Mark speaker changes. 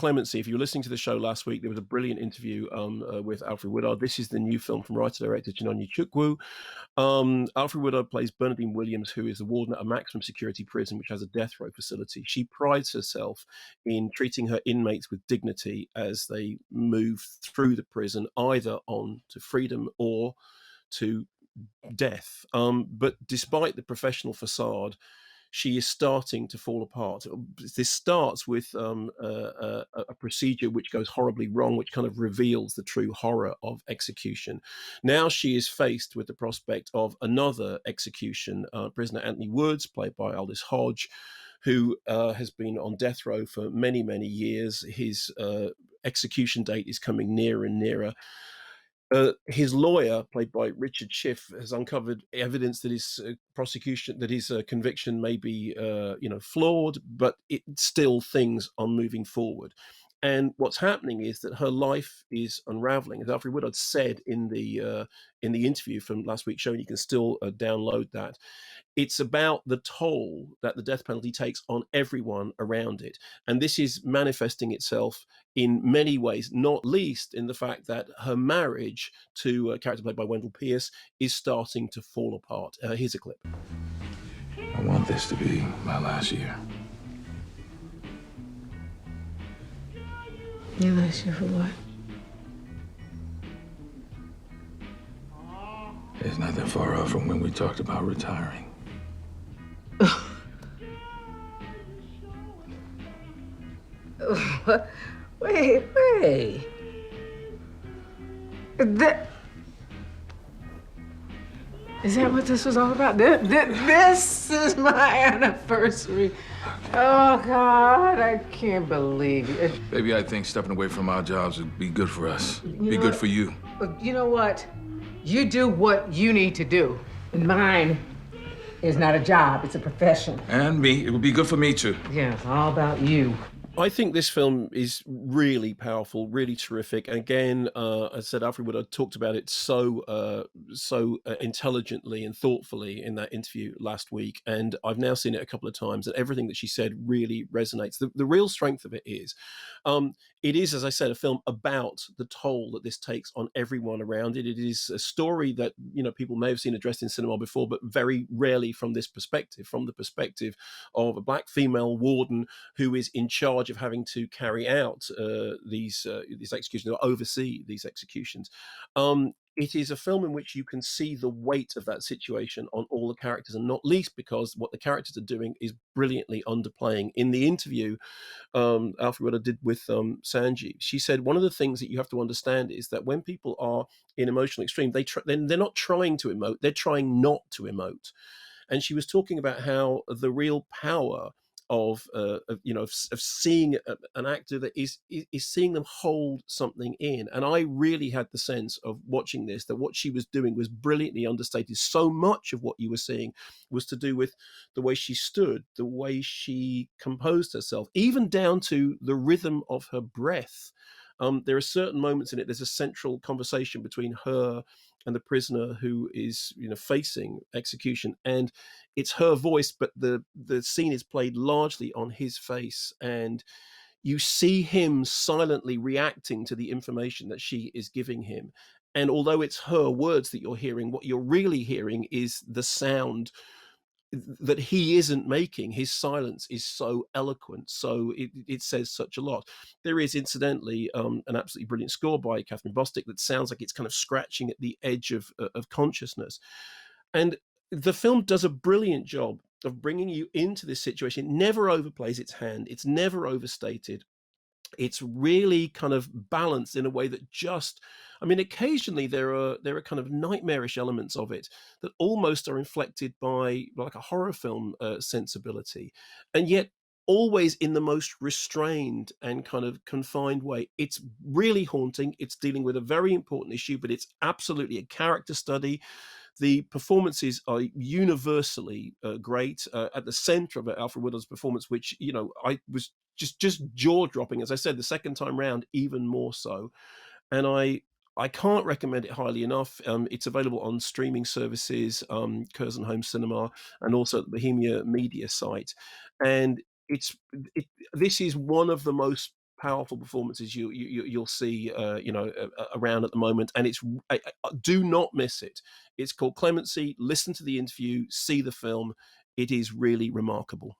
Speaker 1: Clemency. If you were listening to the show last week, there was a brilliant interview with Alfred Woodard. This is the new film from writer-director Chinonye Chukwu. Alfred Woodard plays Bernadine Williams, who is the warden at a maximum security prison, which has a death row facility. She prides herself in treating her inmates with dignity as they move through the prison, either on to freedom or to death. But despite the professional facade, she is starting to fall apart. This starts with a procedure which goes horribly wrong, which kind of reveals the true horror of execution. Now she is faced with the prospect of another execution. Prisoner Anthony Woods, played by Aldous Hodge, who has been on death row for many, many years. His execution date is coming nearer and nearer. His lawyer, played by Richard Schiff, has uncovered evidence that his conviction may be, flawed, but still things are moving forward. And what's happening is that her life is unraveling. As Alfred Woodard said in the interview from last week's show, and you can still download that. It's about the toll that the death penalty takes on everyone around it. And this is manifesting itself in many ways, not least in the fact that her marriage to a character played by Wendell Pierce is starting to fall apart. Here's a clip.
Speaker 2: I want this to be my last year.
Speaker 3: Your last year for what?
Speaker 2: It's not that far off from when we talked about retiring.
Speaker 3: Wait. Is that what this was all about? This is my anniversary. Oh, God, I can't believe it.
Speaker 2: Baby, I think stepping away from our jobs would be good for us. Be good for you.
Speaker 3: You know what? You do what you need to do. And mine is not a job, it's a profession.
Speaker 2: And me. It would be good for me, too.
Speaker 3: Yeah, it's all about you.
Speaker 1: I think this film is really powerful, really terrific. Again, as I said, Alfred Woodard talked about it so intelligently and thoughtfully in that interview last week, and I've now seen it a couple of times, and everything that she said really resonates. The real strength of it is, as I said, a film about the toll that this takes on everyone around it. It is a story that people may have seen addressed in cinema before, but very rarely from this perspective, from the perspective of a black female warden who is in charge of having to carry out these executions or oversee these executions. It is a film in which you can see the weight of that situation on all the characters, and not least because what the characters are doing is brilliantly underplaying. In the interview Alfred Woodard did with Sanjeev, she said one of the things that you have to understand is that when people are in emotional extreme, they're not trying to emote, they're trying not to emote. And she was talking about how the real power of seeing an actor that is seeing them hold something in. And I really had the sense of watching this that what she was doing was brilliantly understated. So much of what you were seeing was to do with the way she stood, the way she composed herself, even down to the rhythm of her breath. There are certain moments in it. There's a central conversation between her and the prisoner who is facing execution, and it's her voice, but the scene is played largely on his face, and you see him silently reacting to the information that she is giving him. And although it's her words that you're hearing, what you're really hearing is the sound that he isn't making. His silence is so eloquent, so it says such a lot. There is incidentally an absolutely brilliant score by Catherine Bostick that sounds like it's kind of scratching at the edge of consciousness. And the film does a brilliant job of bringing you into this situation. It never overplays its hand, it's never overstated. It's really kind of balanced in a way that occasionally there are kind of nightmarish elements of it that almost are inflected by like a horror film sensibility, and yet always in the most restrained and kind of confined way. It's really haunting. It's dealing with a very important issue, but it's absolutely a character study. The performances are universally great. At the center of it, Alfred Woodard's performance, which I was just jaw dropping. As I said, the second time round, even more so. And I can't recommend it highly enough. It's available on streaming services, Curzon Home Cinema, and also the Bohemia Media site. And this is one of the most powerful performances you'll see, around at the moment, and do not miss it. It's called Clemency. Listen to the interview, see the film. It is really remarkable.